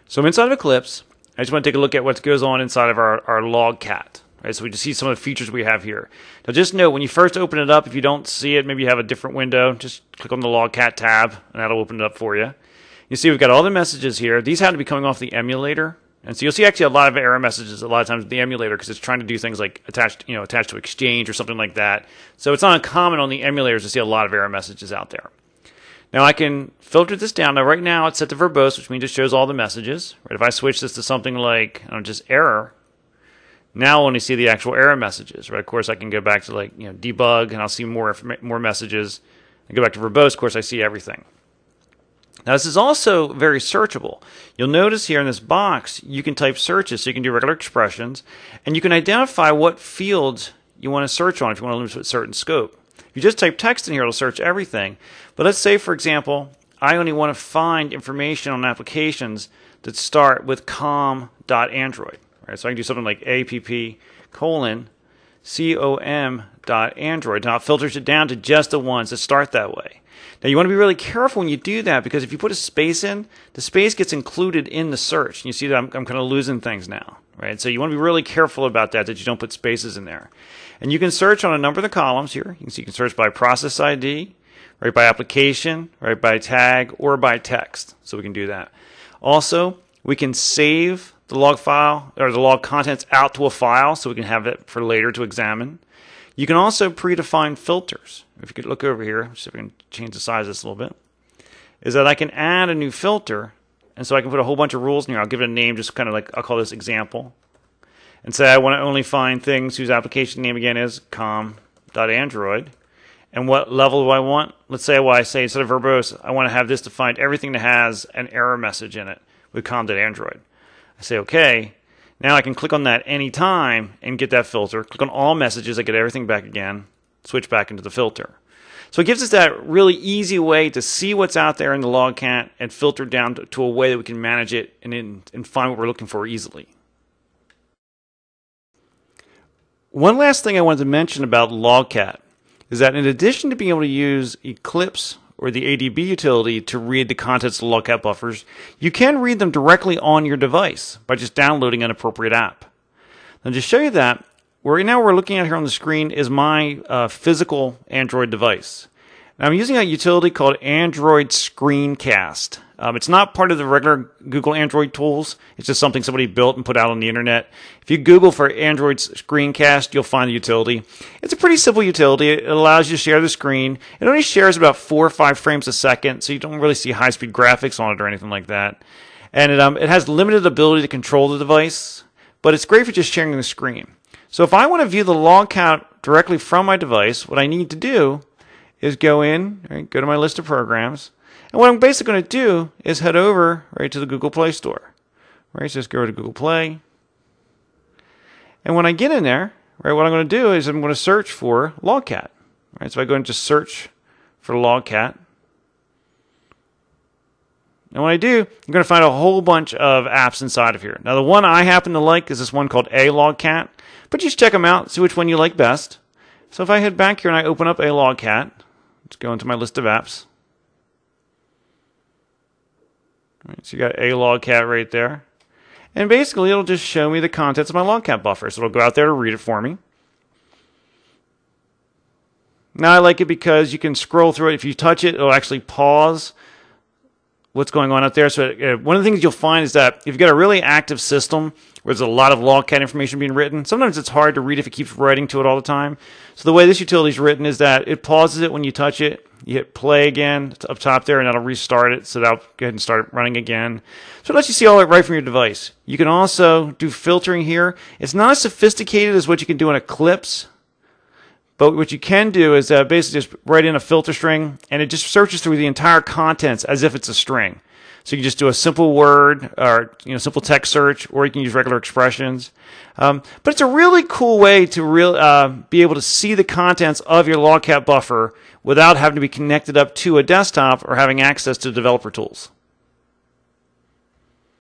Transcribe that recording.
So I'm inside of Eclipse. I just want to take a look at what goes on inside of our Logcat. Right, so we just see some of the features we have here. Now just note, when you first open it up, if you don't see it, maybe you have a different window, just click on the Logcat tab, and that'll open it up for you. You see we've got all the messages here. These happen to be coming off the emulator. And so you'll see actually a lot of error messages a lot of times with the emulator because it's trying to do things like attached to Exchange or something like that. So it's not uncommon on the emulators to see a lot of error messages out there. Now I can filter this down. Now right now it's set to verbose, which means it shows all the messages. Right? If I switch this to something like just error, now I'll only see the actual error messages. Right? Of course I can go back to debug and I'll see more messages. I go back to verbose. Of course I see everything. Now this is also very searchable. You'll notice here in this box you can type searches, so you can do regular expressions, and you can identify what fields you want to search on if you want to limit a certain scope. If you just type text in here, it'll search everything. But let's say, for example, I only want to find information on applications that start with com.Android. Right? So I can do something like app:/com.Android. Now it filters it down to just the ones that start that way. Now you want to be really careful when you do that, because if you put a space in, the space gets included in the search. And you see that I'm kind of losing things now. Right? So you want to be really careful about that you don't put spaces in there. And you can search on a number of the columns here. You can see you can search by process ID, right, by application, right, by tag, or by text. So we can do that. Also, we can save the log file or the log contents out to a file so we can have it for later to examine. You can also predefine filters. If you could look over here, see if we can change the size of this a little bit, is that I can add a new filter, and so I can put a whole bunch of rules in here. I'll give it a name, just kind of like, I'll call this example, and say I want to only find things whose application name again is com.Android. And what level do I want? Let's say, I say instead of verbose, I want to have this to find everything that has an error message in it with com.Android. I say OK. Now I can click on that anytime and get that filter. Click on all messages, I get everything back again, switch back into the filter. So it gives us that really easy way to see what's out there in the Logcat and filter down to a way that we can manage it and find what we're looking for easily. One last thing I wanted to mention about Logcat is that in addition to being able to use Eclipse or the ADB utility to read the contents of the Logcat buffers, you can read them directly on your device by just downloading an appropriate app. Now to show you that, right now we're looking at here on the screen is my physical Android device. Now I'm using a utility called Android Screencast. It's not part of the regular Google Android tools. It's just something somebody built and put out on the internet. If you Google for Android Screencast, you'll find the utility. It's a pretty simple utility. It allows you to share the screen. It only shares about 4 or 5 frames a second, so you don't really see high-speed graphics on it or anything like that. And it has limited ability to control the device, but it's great for just sharing the screen. So if I want to view the Logcat directly from my device, what I need to do is go in, right, go to my list of programs, and what I'm basically going to do is head over right to the Google Play Store. Right, so just go to Google Play. And when I get in there, right, what I'm going to do is I'm going to search for Logcat. Right, so I go and just search for Logcat. And when I do, I'm going to find a whole bunch of apps inside of here. Now the one I happen to like is this one called A Logcat. But just check them out, see which one you like best. So if I head back here and I open up A Logcat, let's go into my list of apps. All right, so you got A Logcat right there. And basically it'll just show me the contents of my Logcat buffer. So it'll go out there to read it for me. Now I like it because you can scroll through it. If you touch it, it'll actually pause what's going on out there. So one of the things you'll find is that if you've got a really active system where there's a lot of Logcat information being written, sometimes it's hard to read if it keeps writing to it all the time. So the way this utility is written is that it pauses it when you touch it. You hit play again up top there, and that'll restart it. So that'll go ahead and start running again. So it lets you see all that right from your device. You can also do filtering here. It's not as sophisticated as what you can do in Eclipse. But what you can do is basically just write in a filter string, and it just searches through the entire contents as if it's a string. So you can just do a simple word or simple text search, or you can use regular expressions. But it's a really cool way to be able to see the contents of your Logcat buffer without having to be connected up to a desktop or having access to developer tools.